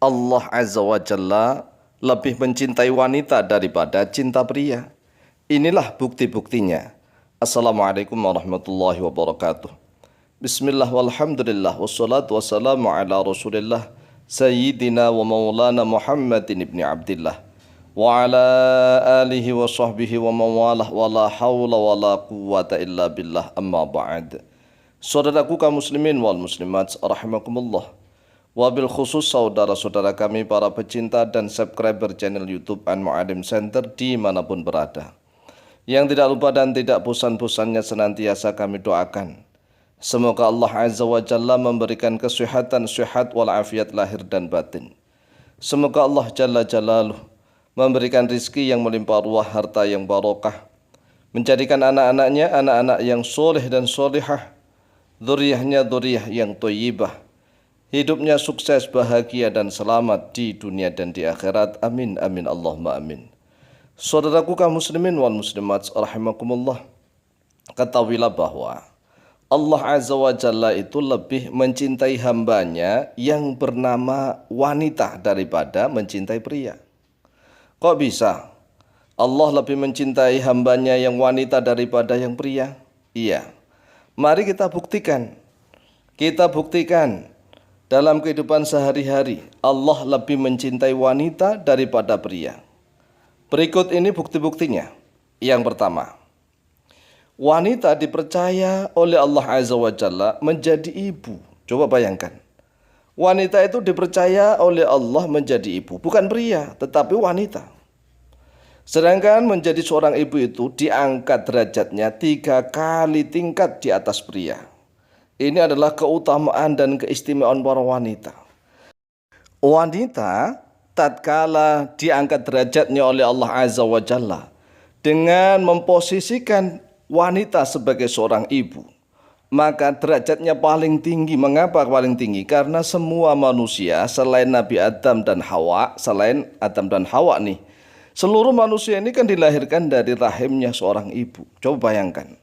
Allah Azza wa Jalla lebih mencintai wanita daripada cinta pria. Inilah bukti-buktinya. Assalamualaikum warahmatullahi wabarakatuh. Bismillah walhamdulillah wassalatu wassalamu ala rasulillah Sayyidina wa maulana Muhammadin ibni Abdillah wa ala alihi wa sahbihi wa mawalah wa la hawla wa la quwwata illa billah amma ba'd. Saudaraku kaum muslimin wal muslimat rahimakumullah. Wabil khusus saudara-saudara kami para pecinta dan subscriber channel YouTube Al-Mu'allim Center dimanapun berada. Yang tidak lupa dan tidak bosan-bosannya senantiasa kami doakan. Semoga Allah Azza wa Jalla memberikan kesehatan, sehat walafiat lahir dan batin. Semoga Allah Jalla Jalaluh memberikan rizki yang melimpah ruah, harta yang barokah. Menjadikan anak-anaknya anak-anak yang soleh dan solihah. Dzurriyyahnya dzurriyyah yang thayyibah. Hidupnya sukses, bahagia dan selamat di dunia dan di akhirat. Amin, amin, Allahumma amin. Saudaraku kaum muslimin wal muslimat rahimakumullah. Ketahuilah bahwa Allah Azza wa Jalla itu lebih mencintai hambanya yang bernama wanita daripada mencintai pria. Kok bisa? Allah lebih mencintai hambanya yang wanita daripada yang pria? Iya. Mari kita buktikan. Kita buktikan. Dalam kehidupan sehari-hari, Allah lebih mencintai wanita daripada pria. Berikut ini bukti-buktinya. Yang pertama, wanita dipercaya oleh Allah Azza wa Jalla menjadi ibu. Coba bayangkan. Wanita itu dipercaya oleh Allah menjadi ibu. Bukan pria, tetapi wanita. Sedangkan menjadi seorang ibu itu diangkat derajatnya 3 kali tingkat di atas pria. Ini adalah keutamaan dan keistimewaan para wanita. Wanita tatkala diangkat derajatnya oleh Allah Azza wa Jalla dengan memposisikan wanita sebagai seorang ibu, maka derajatnya paling tinggi. Mengapa paling tinggi? Karena semua manusia selain Nabi Adam dan Hawa, nih, seluruh manusia ini kan dilahirkan dari rahimnya seorang ibu. Coba bayangkan.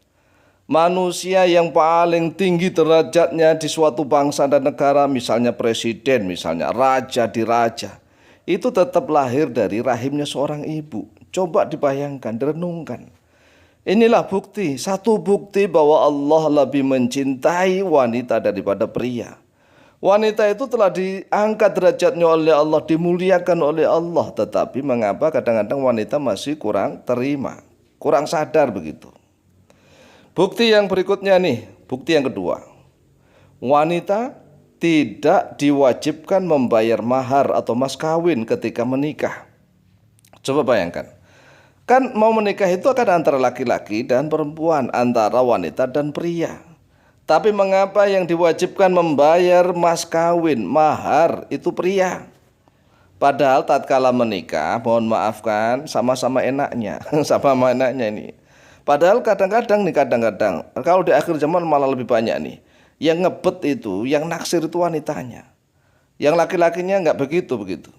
Manusia yang paling tinggi derajatnya di suatu bangsa dan negara, misalnya presiden, misalnya raja di raja, itu tetap lahir dari rahimnya seorang ibu. Coba dibayangkan, direnungkan. Inilah bukti, satu bukti bahwa Allah lebih mencintai wanita daripada pria. Wanita itu telah diangkat derajatnya oleh Allah, dimuliakan oleh Allah. Tetapi mengapa kadang-kadang wanita masih kurang terima, kurang sadar begitu. Bukti yang berikutnya nih, bukti yang kedua. Wanita tidak diwajibkan membayar mahar atau mas kawin ketika menikah. Coba bayangkan. Kan mau menikah itu akan antara laki-laki dan perempuan, antara wanita dan pria. Tapi mengapa yang diwajibkan membayar mas kawin, mahar itu pria? Padahal tatkala menikah, mohon maafkan, sama-sama enaknya, sama-sama enaknya ini. Padahal kadang-kadang kalau di akhir zaman malah lebih banyak nih. Yang ngebet itu, yang naksir itu wanitanya. Yang laki-lakinya nggak begitu.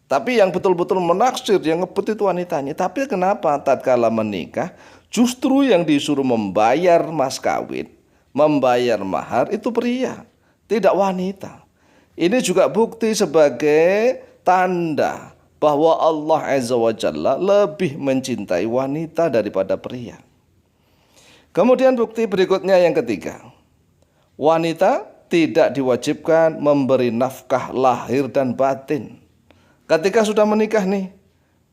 Tapi yang betul-betul menaksir, yang ngebet itu wanitanya. Tapi kenapa tatkala menikah justru yang disuruh membayar mas kawin, membayar mahar itu pria, tidak wanita. Ini juga bukti sebagai tanda bahwa Allah Azza wa Jalla lebih mencintai wanita daripada pria. Kemudian bukti berikutnya yang ketiga. Wanita tidak diwajibkan memberi nafkah lahir dan batin. Ketika sudah menikah nih,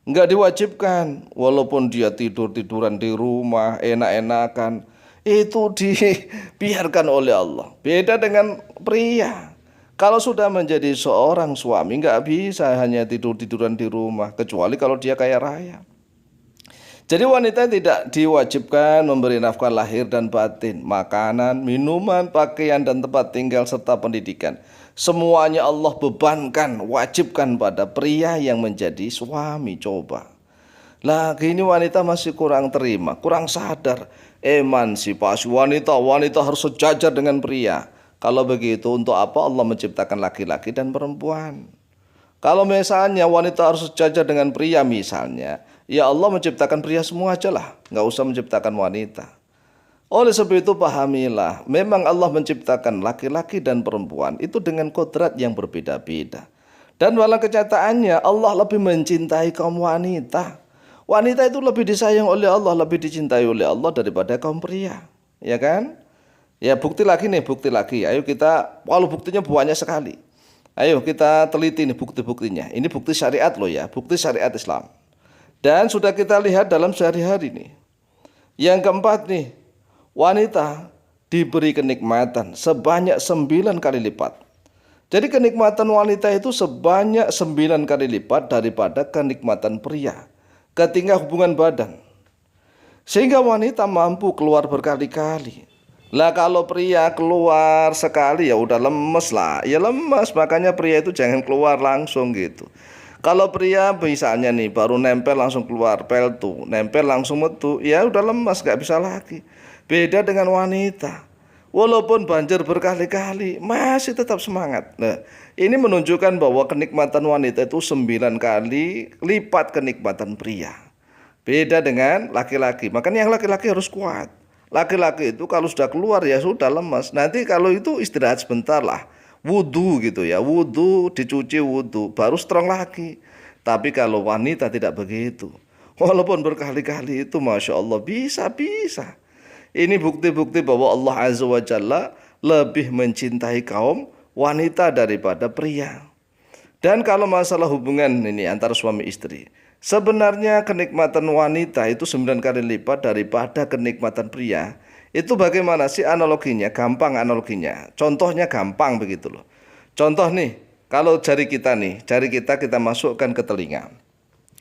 enggak diwajibkan. Walaupun dia tidur-tiduran di rumah, enak-enakan, itu dibiarkan oleh Allah. Beda dengan pria. Kalau sudah menjadi seorang suami nggak bisa hanya tidur-tiduran di rumah, kecuali kalau dia kaya raya. Jadi wanita tidak diwajibkan memberi nafkah lahir dan batin, makanan, minuman, pakaian dan tempat tinggal serta pendidikan. Semuanya Allah bebankan, wajibkan pada pria yang menjadi suami. Coba. Lah gini wanita masih kurang terima, kurang sadar. Emansipasi wanita harus sejajar dengan pria. Kalau begitu untuk apa Allah menciptakan laki-laki dan perempuan? Kalau misalnya wanita harus sejajar dengan pria misalnya, ya Allah menciptakan pria semua aja lah, nggak usah menciptakan wanita. Oleh sebab itu pahamilah, memang Allah menciptakan laki-laki dan perempuan itu dengan kodrat yang berbeda-beda. Dan dalam kenyataannya Allah lebih mencintai kaum wanita. Wanita itu lebih disayang oleh Allah, lebih dicintai oleh Allah daripada kaum pria. Ya kan? Ya bukti lagi nih, bukti lagi. Ayo kita, walau buktinya banyak sekali. Ayo kita teliti nih bukti-buktinya. Ini bukti syariat loh ya, bukti syariat Islam. Dan sudah kita lihat dalam sehari-hari nih. Yang keempat nih, wanita diberi kenikmatan sebanyak 9 kali lipat. Jadi kenikmatan wanita itu sebanyak 9 kali lipat daripada kenikmatan pria ketika hubungan badan. Sehingga wanita mampu keluar berkali-kali. Lah kalau pria keluar sekali ya udah lemes lah. Ya lemes, makanya pria itu jangan keluar langsung gitu. Kalau pria misalnya nih baru nempel langsung keluar peltu, nempel langsung metu, ya udah lemes gak bisa lagi. Beda dengan wanita. Walaupun banjir berkali-kali masih tetap semangat. Nah, ini menunjukkan bahwa kenikmatan wanita itu 9 kali lipat kenikmatan pria. Beda dengan laki-laki. Makanya yang laki-laki harus kuat. Laki-laki itu kalau sudah keluar ya sudah lemas. Nanti kalau itu istirahat sebentar lah. Wudu gitu ya. Wudu, dicuci wudu. Baru strong lagi. Tapi kalau wanita tidak begitu. Walaupun berkali-kali itu Masya Allah bisa-bisa. Ini bukti-bukti bahwa Allah Azza wa Jalla lebih mencintai kaum wanita daripada pria. Dan kalau masalah hubungan ini antara suami istri, sebenarnya kenikmatan wanita itu 9 kali lipat daripada kenikmatan pria. Itu bagaimana sih analoginya? Gampang analoginya. Contohnya gampang begitu loh. Contoh nih, kalau jari kita nih, jari kita masukkan ke telinga.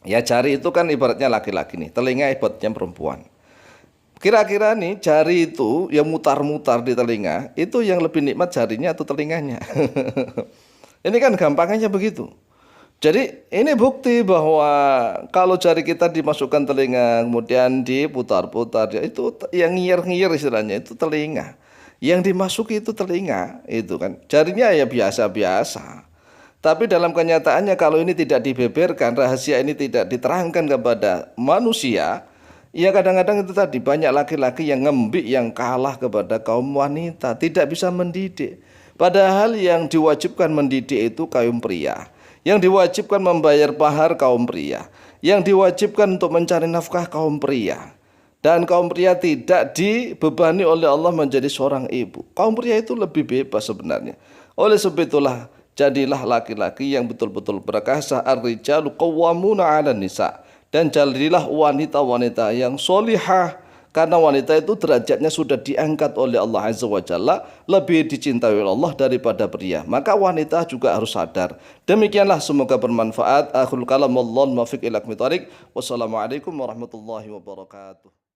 Ya jari itu kan ibaratnya laki-laki nih, telinga ibaratnya perempuan. Kira-kira nih jari itu yang mutar-mutar di telinga, itu yang lebih nikmat jarinya atau telinganya? Ini kan gampangnya begitu. Jadi ini bukti bahwa kalau jari kita dimasukkan telinga, kemudian diputar-putar, ya itu yang ngiyir-ngiyir istilahnya, itu telinga. Yang dimasuki itu telinga, itu kan. Jarinya ya biasa-biasa. Tapi dalam kenyataannya kalau ini tidak dibeberkan, rahasia ini tidak diterangkan kepada manusia, ya kadang-kadang itu tadi banyak laki-laki yang ngembik, yang kalah kepada kaum wanita, tidak bisa mendidik. Padahal yang diwajibkan mendidik itu kaum pria, yang diwajibkan membayar mahar kaum pria, yang diwajibkan untuk mencari nafkah kaum pria. Dan kaum pria tidak dibebani oleh Allah menjadi seorang ibu. Kaum pria itu lebih bebas sebenarnya. Oleh sebab itulah jadilah laki-laki yang betul-betul perkasa. Ar-rijalu qawwamuna 'alan nisa. Dan jadilah wanita-wanita yang solihah, karena wanita itu derajatnya sudah diangkat oleh Allah Azza wa Jalla, lebih dicintai oleh Allah daripada pria. Maka wanita juga harus sadar. Demikianlah, semoga bermanfaat. Akhirul kalam, wallahu muwaffiq ila aqwamit thoriq. Wassalamualaikum warahmatullahi wabarakatuh.